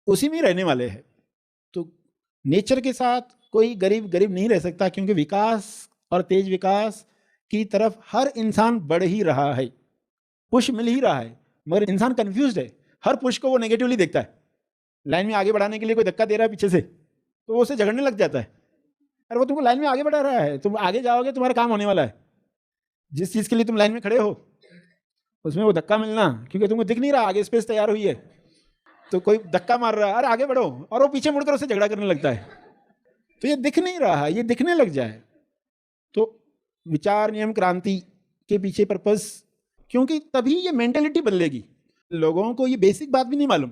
उसी में रहने वाले हैं। तो नेचर के साथ कोई गरीब गरीब नहीं रह सकता, क्योंकि विकास और तेज विकास की तरफ हर इंसान बढ़ ही रहा है, पुश मिल ही रहा है, मगर इंसान कंफ्यूज्ड है। हर पुश को वो नेगेटिवली देखता है। लाइन में आगे बढ़ाने के लिए कोई धक्का दे रहा है पीछे से, तो वो उसे झगड़ने लग जाता है। अरे वो तुमको लाइन में आगे बढ़ा रहा है, तुम आगे जाओगे, तुम्हारा काम होने वाला है। जिस चीज़ के लिए तुम लाइन में खड़े हो उसमें वो धक्का मिलना, क्योंकि तुमको दिख नहीं रहा आगे स्पेस तैयार हुई है, तो कोई धक्का मार रहा है, अरे आगे बढ़ो, और वो पीछे मुड़कर उससे झगड़ा करने लगता है। तो ये दिख नहीं रहा, ये दिखने लग जाए। तो विचार नियम क्रांति के पीछे पर्पस, क्योंकि तभी ये मेंटेलिटी बदलेगी। लोगों को ये बेसिक बात भी नहीं मालूम।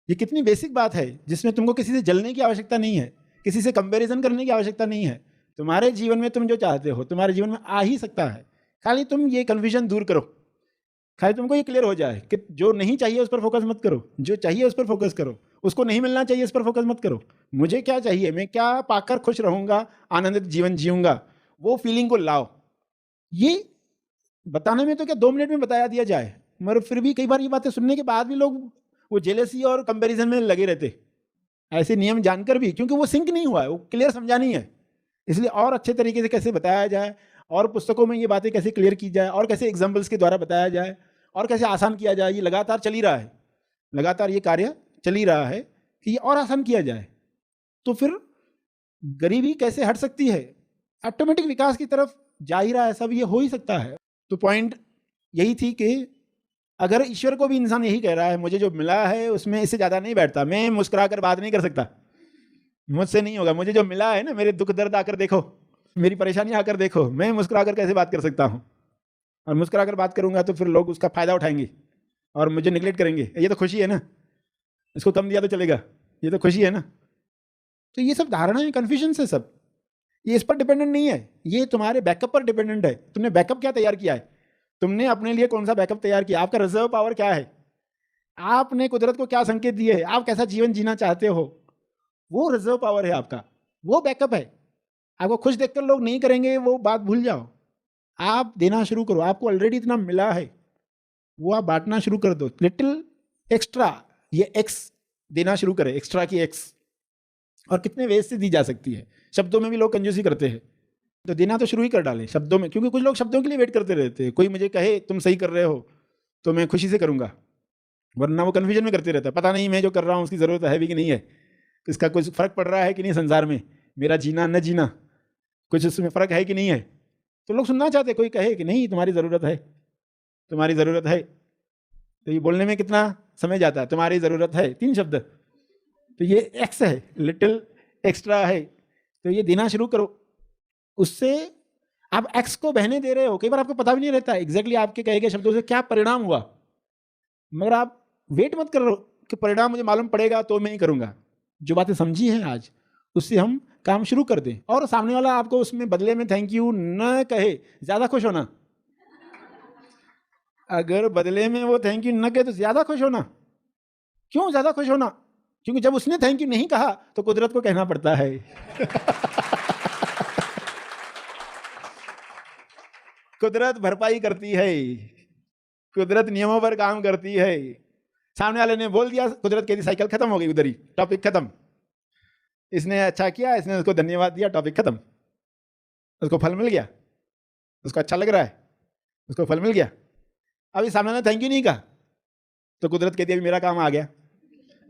ये कितनी बेसिक बात है जिसमें तुमको किसी से जलने की आवश्यकता नहीं है, किसी से कंपैरिजन करने की आवश्यकता नहीं है। तुम्हारे जीवन में तुम जो चाहते हो तुम्हारे जीवन में आ ही सकता है। खाली तुम ये कन्फ्यूजन दूर करो, खाली तुमको ये क्लियर हो जाए कि जो नहीं चाहिए उस पर फोकस मत करो, जो चाहिए उस पर फोकस करो। उसको नहीं मिलना चाहिए उस पर फोकस मत करो। मुझे क्या चाहिए, मैं क्या पाकर खुश रहूंगा, आनंदित जीवन जीऊंगा, वो फीलिंग को लाओ। ये बताने में तो क्या 2 मिनट में बताया दिया जाए, मगर फिर भी कई बार ये बातें सुनने के बाद भी लोग वो जेलसी और कंपैरिजन में लगे रहते, ऐसे नियम जानकर भी, क्योंकि वो सिंक नहीं हुआ है, वो क्लियर समझा नहीं है। इसलिए और अच्छे तरीके से कैसे बताया जाए, और पुस्तकों में ये बातें कैसे क्लियर की जाए, और कैसे एग्जाम्पल्स के द्वारा बताया जाए, और कैसे आसान किया जाए, ये लगातार चल ही रहा है। लगातार ये कार्य चल ही रहा है कि ये और आसान किया जाए। तो फिर गरीबी कैसे हट सकती है, ऑटोमेटिक विकास की तरफ जा ही रहा है, सब ये हो ही सकता है। तो पॉइंट यही थी कि अगर ईश्वर को भी इंसान यही कह रहा है मुझे जो मिला है उसमें इससे ज़्यादा नहीं बैठता, मैं मुस्कुरा कर बात नहीं कर सकता, मुझसे नहीं होगा, मुझे जो मिला है ना, मेरे दुख दर्द आकर देखो, मेरी परेशानी आकर देखो, मैं मुस्कुरा कर कैसे बात कर सकता हूँ। और मुस्कुरा कर बात करूंगा तो फिर लोग उसका फ़ायदा उठाएंगे और मुझे निगलेक्ट करेंगे। ये तो खुशी है ना, इसको कम दिया तो चलेगा, ये तो खुशी है ना। तो ये सब धारणाएं, कन्फ्यूजन से सब, ये इस पर डिपेंडेंट नहीं है, ये तुम्हारे बैकअप पर डिपेंडेंट है। तुमने बैकअप क्या तैयार किया है, तुमने अपने लिए कौन सा बैकअप तैयार किया, आपका रिजर्व पावर क्या है, आपने कुदरत को क्या संकेत दिए है, आप कैसा जीवन जीना चाहते हो, वो रिजर्व पावर है आपका, वो बैकअप है। आपको खुश देखकर लोग नहीं करेंगे, वो बात भूल जाओ। आप देना शुरू करो, आपको ऑलरेडी इतना मिला है, वो आप बांटना शुरू कर दो। लिटिल एक्स्ट्रा, ये एक्स देना शुरू करें, एक्स्ट्रा की एक्स। और कितने वेज से दी जा सकती है, शब्दों में भी लोग कंजूसी करते हैं, तो देना तो शुरू ही कर डालें शब्दों में, क्योंकि कुछ लोग शब्दों के लिए वेट करते रहते हैं। कोई मुझे कहे तुम सही कर रहे हो तो मैं खुशी से करूँगा, वरना वो कन्फ्यूजन में करते रहता है, पता नहीं मैं जो कर रहा हूँ उसकी ज़रूरत है भी कि नहीं है, इसका कुछ फ़र्क पड़ रहा है कि नहीं संसार में, मेरा जीना न जीना कुछ उसमें फ़र्क है कि नहीं है। तो लोग सुनना चाहते, कोई कहे कि नहीं तुम्हारी ज़रूरत है, तुम्हारी ज़रूरत है, तो ये बोलने में कितना समय जाता है, तुम्हारी ज़रूरत है, 3 शब्द, तो ये एक्स है, लिटिल एक्स्ट्रा है, तो ये देना शुरू करो। उससे आप एक्स को बहने दे रहे हो, कई बार आपको पता भी नहीं रहता एग्जैक्टली आपके कहे गए शब्दों से क्या परिणाम हुआ, मगर आप वेट मत करो कि परिणाम मुझे मालूम पड़ेगा तो मैं ही करूँगा। जो बातें समझी हैं आज, उससे हम काम शुरू कर दें, और सामने वाला आपको उसमें बदले में थैंक यू न कहे, ज़्यादा खुश होना। अगर बदले में वो थैंक यू न कहे तो ज़्यादा खुश होना। क्यों ज़्यादा खुश होना, क्योंकि जब उसने थैंक यू नहीं कहा तो कुदरत को कहना पड़ता है। कुदरत भरपाई करती है, कुदरत नियमों पर काम करती है। सामने वाले ने बोल दिया, कुदरत कहती साइकिल खत्म हो गई, उधर ही टॉपिक खत्म। इसने अच्छा किया, इसने उसको धन्यवाद दिया, टॉपिक खत्म, उसको फल मिल गया, उसको अच्छा लग रहा है, उसको फल मिल गया। अभी सामने ने थैंक यू नहीं कहा तो कुदरत कहती है अभी मेरा काम आ गया।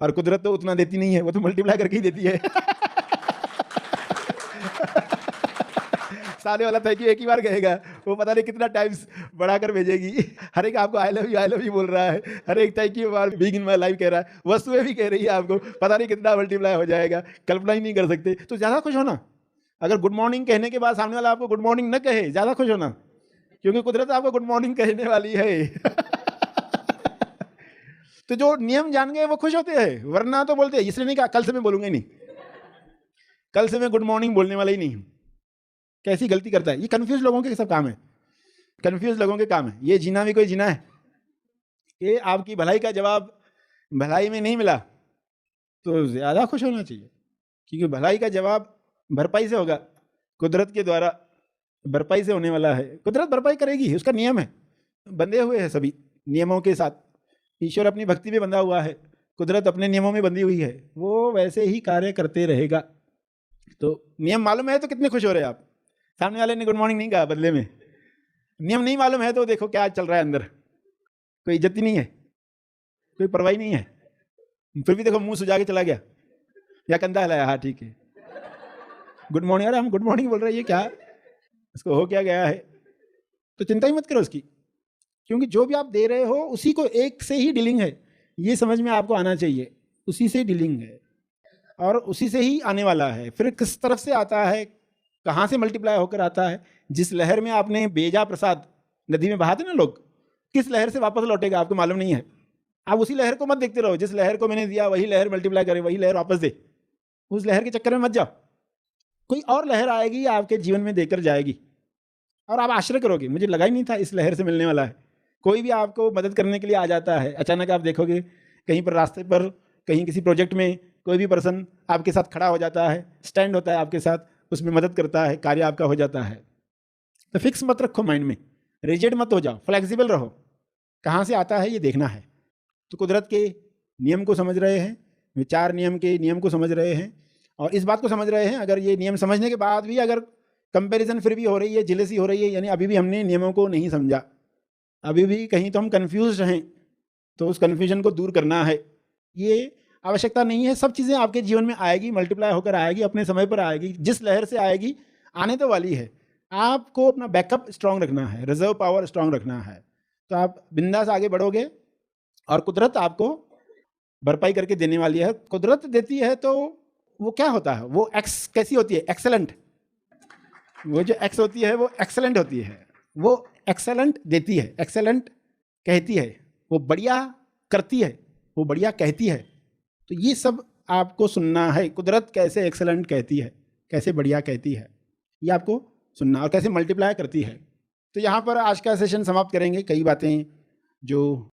और कुदरत तो उतना देती नहीं है, वो तो मल्टीप्लाई करके ही देती है। सामने वाला थैंक यू एक ही बार कहेगा, वो पता नहीं कितना टाइम्स बढ़ाकर भेजेगी। हर एक आपको आई लव यू बोल रहा है, हर एक thank you for being in my life कह रहा है, वस्तुएं भी कह रही है आपको, पता नहीं कितना मल्टीप्लाई हो जाएगा, कल्पना ही नहीं कर सकते। तो ज़्यादा खुश होना। अगर गुड मॉर्निंग कहने के बाद सामने वाला आपको गुड मॉर्निंग न कहे, ज़्यादा खुश होना, क्योंकि कुदरत आपको गुड मॉर्निंग कहने वाली है। तो जो नियम जान गए वो खुश होते हैं, वरना तो बोलते हैं, इसलिए नहीं कहा कल से मैं बोलूंगा ही नहीं, कल से मैं गुड मॉर्निंग बोलने वाला ही नहीं हूं। कैसी गलती करता है ये, कंफ्यूज लोगों के सब काम है, कंफ्यूज लोगों के काम है। ये जीना भी कोई जीना है, ये आपकी भलाई का जवाब भलाई में नहीं मिला तो ज़्यादा खुश होना चाहिए, क्योंकि भलाई का जवाब भरपाई से होगा, कुदरत के द्वारा भरपाई से होने वाला है। कुदरत भरपाई करेगी, उसका नियम है, बंधे हुए हैं सभी नियमों के साथ। ईश्वर अपनी भक्ति में बंधा हुआ है, कुदरत अपने नियमों में बंधी हुई है, वो वैसे ही कार्य करते रहेगा। तो नियम मालूम है तो कितने खुश हो रहे हैं आप। सामने वाले ने गुड मॉर्निंग नहीं कहा बदले में। नियम नहीं मालूम है तो देखो क्या चल रहा है अंदर, कोई इज्जत ही नहीं है, कोई परवाही नहीं है, फिर भी देखो मुंह सुझा के चला गया या कंधा हिलाया, हाँ ठीक है गुड मॉर्निंग। अरे हम गुड मॉर्निंग बोल रहे हैं, ये क्या, इसको हो क्या गया है। तो चिंता ही मत करो उसकी, क्योंकि जो भी आप दे रहे हो उसी को एक से ही डीलिंग है, ये समझ में आपको आना चाहिए। उसी से डीलिंग है और उसी से ही आने वाला है। फिर किस तरफ से आता है, कहाँ से मल्टीप्लाई होकर आता है। जिस लहर में आपने भेजा प्रसाद, नदी में बहाते ना लोग, किस लहर से वापस लौटेगा आपको मालूम नहीं है। आप उसी लहर को मत देखते रहो, जिस लहर को मैंने दिया वही लहर मल्टीप्लाई करे, वही लहर वापस दे, उस लहर के चक्कर में मत जाओ। कोई और लहर आएगी आपके जीवन में देकर जाएगी और आप आश्चर्य करोगे, मुझे लगा ही नहीं था इस लहर से मिलने वाला है। कोई भी आपको मदद करने के लिए आ जाता है, अचानक आप देखोगे कहीं पर रास्ते पर, कहीं किसी प्रोजेक्ट में कोई भी पर्सन आपके साथ खड़ा हो जाता है, स्टैंड होता है आपके साथ, उसमें मदद करता है, कार्य आपका हो जाता है। तो फिक्स मत रखो माइंड में, रिजिड मत हो जाओ, फ्लेक्सिबल रहो। कहाँ से आता है ये देखना है। तो कुदरत के नियम को समझ रहे हैं, विचार नियम के नियम को समझ रहे हैं और इस बात को समझ रहे हैं, अगर ये नियम समझने के बाद भी अगर कंपैरिजन फिर भी हो रही है, जेलसी हो रही है, यानी अभी भी हमने नियमों को नहीं समझा, अभी भी कहीं तो हम कन्फ्यूज हैं, तो उस कन्फ्यूजन को दूर करना है। ये आवश्यकता नहीं है, सब चीज़ें आपके जीवन में आएगी, मल्टीप्लाई होकर आएगी, अपने समय पर आएगी, जिस लहर से आएगी आने तो वाली है। आपको अपना बैकअप स्ट्रांग रखना है, रिजर्व पावर स्ट्रांग रखना है, तो आप बिंदास आगे बढ़ोगे और कुदरत आपको भरपाई करके देने वाली है। कुदरत देती है तो वो क्या होता है, वो एक्स कैसी होती है, एक्सेलेंट। वो जो एक्स होती है वो एक्सेलेंट होती है, वो एक्सेलेंट देती है, एक्सेलेंट कहती है, वो बढ़िया करती है, वो बढ़िया कहती है। तो ये सब आपको सुनना है, कुदरत कैसे एक्सेलेंट कहती है, कैसे बढ़िया कहती है, ये आपको सुनना, और कैसे मल्टीप्लाई करती है। तो यहाँ पर आज का सेशन समाप्त करेंगे। कई बातें जो